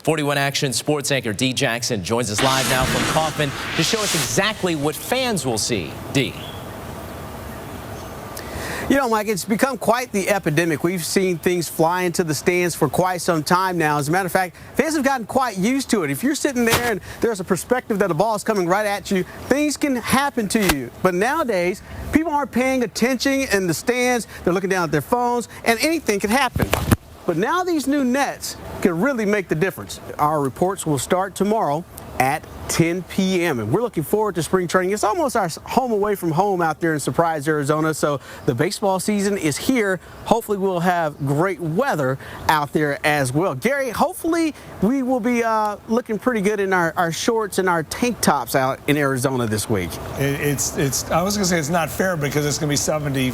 41 Action sports anchor Dee Jackson joins us live now from Kauffman to show us exactly what fans will see. Dee. You know, Mike, it's become quite the epidemic. We've seen things fly into the stands for quite some time now. As a matter of fact, fans have gotten quite used to it. If you're sitting there and there's a perspective that a ball is coming right at you, things can happen to you. But nowadays, people aren't paying attention in the stands. They're looking down at their phones, and anything can happen. But now these new nets can really make the difference. Our reports will start tomorrow at 10 p.m. and we're looking forward to spring training. It's almost our home away from home out there in Surprise, Arizona. So the baseball season is here. Hopefully we'll have great weather out there as well. Gary, hopefully we will be looking pretty good in our shorts and our tank tops out in Arizona this week. I was gonna say it's not fair because it's gonna be 70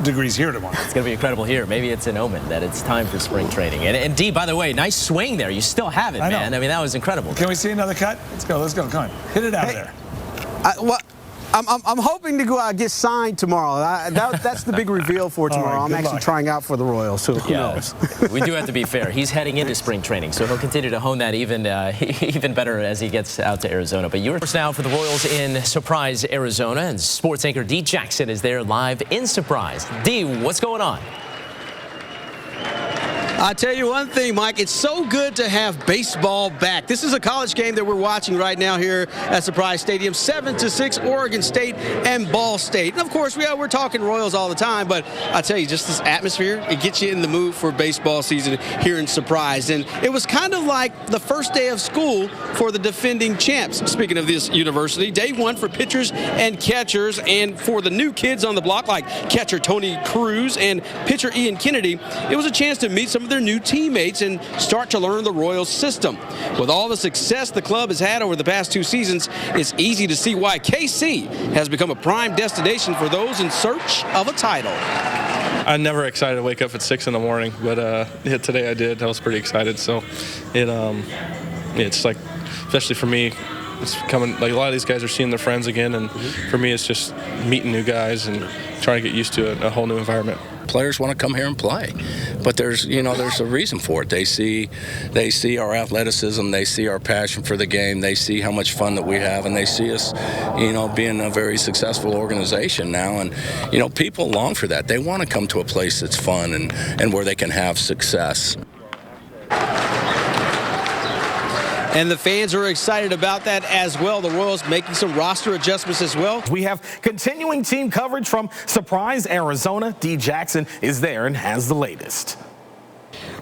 degrees here tomorrow. It's going to be incredible here. Maybe it's an omen that it's time for spring training. And Dee, by the way, nice swing there. You still have it, man. I mean, that was incredible. Can we see another cut? Let's go. Come on. Hit it out of there. I'm hoping to go out and get signed tomorrow. That's the big reveal for tomorrow. Right, I'm actually trying out for the Royals, so who knows? We do have to be fair. He's heading into spring training, so he'll continue to hone that even better as he gets out to Arizona. But you're now for the Royals in Surprise, Arizona, and sports anchor Dee Jackson is there live in Surprise. Dee, what's going on? I tell you one thing, Mike, it's so good to have baseball back. This is a college game that we're watching right now here at Surprise Stadium, 7-6 Oregon State and Ball State. And of course, we're talking Royals all the time, but I tell you, just this atmosphere, it gets you in the mood for baseball season here in Surprise. And it was kind of like the first day of school for the defending champs. Speaking of this university, day one for pitchers and catchers, and for the new kids on the block like catcher Tony Cruz and pitcher Ian Kennedy, it was a chance to meet some of their new teammates and start to learn the Royals system. With all the success the club has had over the past 2 seasons, it's easy to see why KC has become a prime destination for those in search of a title. I'm never excited to wake up at 6 in the morning, but today I did. I was pretty excited. So it's like, especially for me, it's becoming like a lot of these guys are seeing their friends again, and for me it's just meeting new guys and trying to get used to a whole new environment. Players want to come here and play, but there's a reason for it. They see our athleticism, they see our passion for the game, they see how much fun that we have, and they see us, being a very successful organization now. And people long for that. They want to come to a place that's fun and where they can have success. And the fans are excited about that as well. The Royals making some roster adjustments as well. We have continuing team coverage from Surprise, Arizona. Dee Jackson is there and has the latest.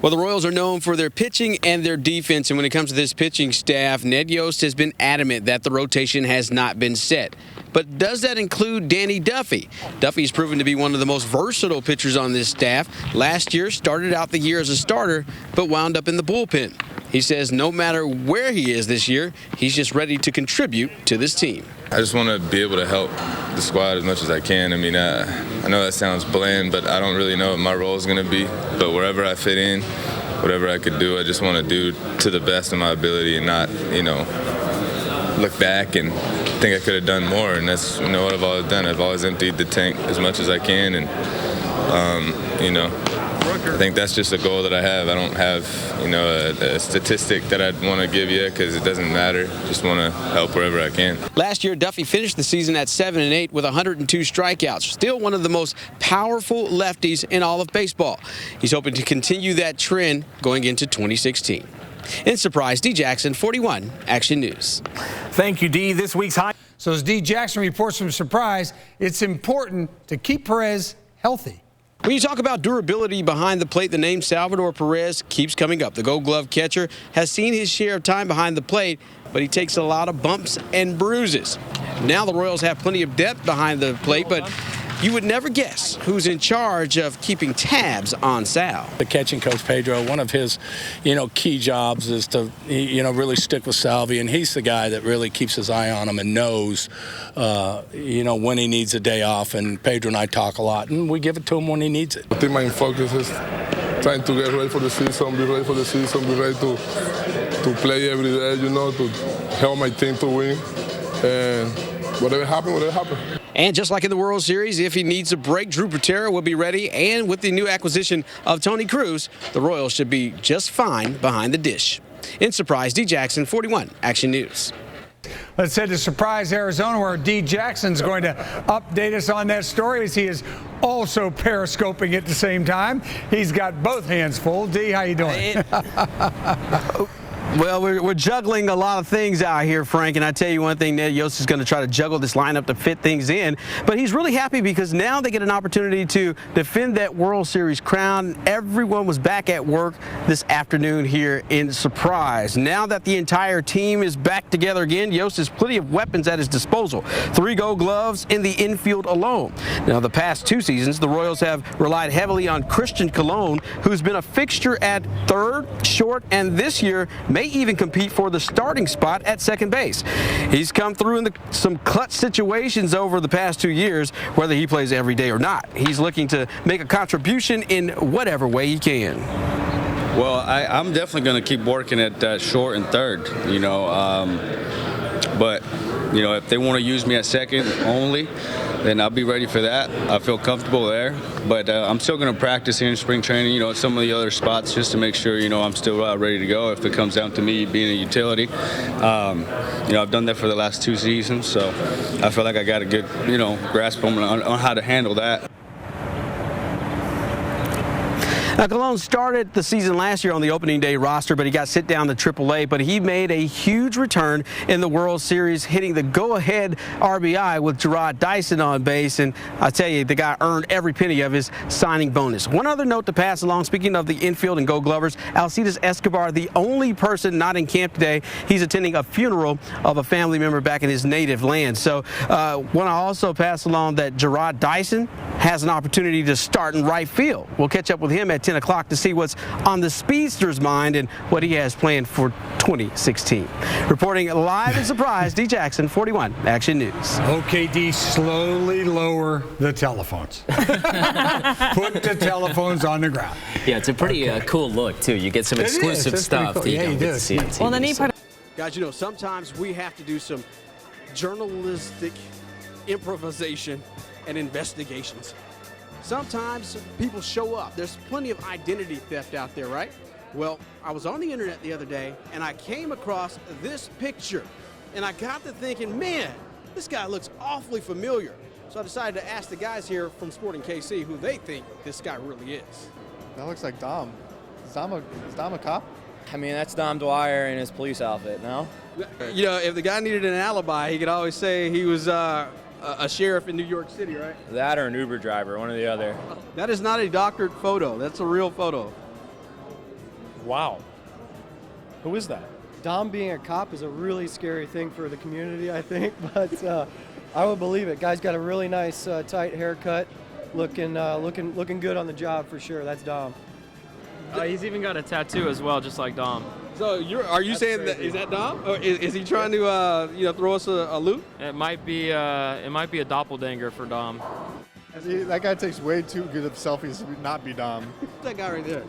Well, the Royals are known for their pitching and their defense, and when it comes to this pitching staff, Ned Yost has been adamant that the rotation has not been set. But does that include Danny Duffy? Duffy's proven to be one of the most versatile pitchers on this staff. Last year, started out the year as a starter, but wound up in the bullpen. He says no matter where he is this year, he's just ready to contribute to this team. I just want to be able to help the squad as much as I can. I mean, I know that sounds bland, but I don't really know what my role is going to be. But wherever I fit in, whatever I could do, I just want to do to the best of my ability and not, look back and think I could have done more. And that's what I've always done. I've always emptied the tank as much as I can, and I think that's just a goal that I have. I don't have, a statistic that I'd want to give you because it doesn't matter. Just want to help wherever I can. Last year, Duffy finished the season at 7-8 with 102 strikeouts. Still one of the most powerful lefties in all of baseball. He's hoping to continue that trend going into 2016. In Surprise, Dee Jackson, 41 Action News. Thank you, Dee. This week's high. So as Dee Jackson reports from Surprise, it's important to keep Perez healthy. When you talk about durability behind the plate, the name Salvador Perez keeps coming up. The Gold Glove catcher has seen his share of time behind the plate, but he takes a lot of bumps and bruises. Now the Royals have plenty of depth behind the plate, but you would never guess who's in charge of keeping tabs on Sal. The catching coach, Pedro, one of his, key jobs is to, really stick with Salvi, and he's the guy that really keeps his eye on him and knows, when he needs a day off. And Pedro and I talk a lot, and we give it to him when he needs it. I think my focus is trying to get ready for the season, be ready for the season, be ready to play every day, to help my team to win. And whatever happens. And just like in the World Series, if he needs a break, Drew Patera will be ready. And with the new acquisition of Tony Cruz, the Royals should be just fine behind the dish. In Surprise, Dee Jackson, 41 Action News. Let's head to Surprise, Arizona, where Dee Jackson's going to update us on that story as he is also periscoping at the same time. He's got both hands full. Dee, how you doing? Well, we're juggling a lot of things out here, Frank, and I tell you one thing, Ned Yost is going to try to juggle this lineup to fit things in, but he's really happy because now they get an opportunity to defend that World Series crown. Everyone was back at work this afternoon here in Surprise. Now that the entire team is back together again, Yost has plenty of weapons at his disposal. 3 Gold Gloves in the infield alone. Now, the past 2 seasons, the Royals have relied heavily on Christian Colon, who's been a fixture at third, short, and this year may even compete for the starting spot at second base. He's come through in some clutch situations over the past 2 years, whether he plays every day or not. He's looking to make a contribution in whatever way he can. Well, I'm definitely going to keep working at short and third, but if they want to use me at second only, then I'll be ready for that. I feel comfortable there, but I'm still going to practice here in spring training, at some of the other spots just to make sure, I'm still ready to go if it comes down to me being a utility. I've done that for the last 2 seasons, so I feel like I got a good, grasp on how to handle that. Now, Colon started the season last year on the opening day roster, but he got sit down to AAA. But he made a huge return in the World Series, hitting the go-ahead RBI with Gerard Dyson on base. And I tell you, the guy earned every penny of his signing bonus. One other note to pass along, speaking of the infield and Gold Glovers, Alcides Escobar, the only person not in camp today. He's attending a funeral of a family member back in his native land. So want to also pass along that Gerard Dyson has an opportunity to start in right field. We'll catch up with him at 10 o'clock to see what's on the speedster's mind and what he has planned for 2016. Reporting live in Surprise, Dee Jackson, 41 Action News. Okay, Dee, slowly lower the telephones. Put the telephones on the ground. Yeah, it's a pretty cool look, too. You get some exclusive stuff cool. that you Yeah, don't you get do. to see on TV. Well, the neat part. Guys, sometimes we have to do some journalistic improvisation and investigations. Sometimes people show up. There's plenty of identity theft out there, right? Well, I was on the internet the other day, and I came across this picture, and I got to thinking, man, this guy looks awfully familiar. So I decided to ask the guys here from Sporting KC who they think this guy really is. That looks like Dom. Is Dom a cop? I mean, that's Dom Dwyer in his police outfit, no? If the guy needed an alibi, he could always say he was a sheriff in New York City, right? That or an Uber driver, one or the other. That is not a doctored photo. That's a real photo. Wow. Who is that? Dom being a cop is a really scary thing for the community, I think, but I would believe it. Guy's got a really nice tight haircut, looking good on the job for sure. That's Dom. He's even got a tattoo as well, just like Dom. So are you saying that is that Dom, or is he trying to throw us a loop? It might be a doppelganger for Dom. That guy takes way too good of selfies to not be Dom. That guy right there.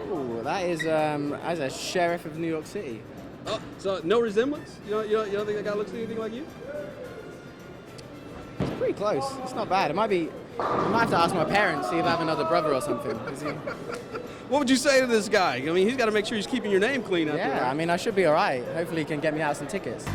Oh, that is as a sheriff of New York City. Oh, so no resemblance? You don't think that guy looks anything like you? It's pretty close. It's not bad. I might have to ask my parents, see if I have another brother or something. What would you say to this guy? I mean, he's got to make sure he's keeping your name clean out there. Yeah, I mean, I should be all right. Hopefully he can get me out some tickets.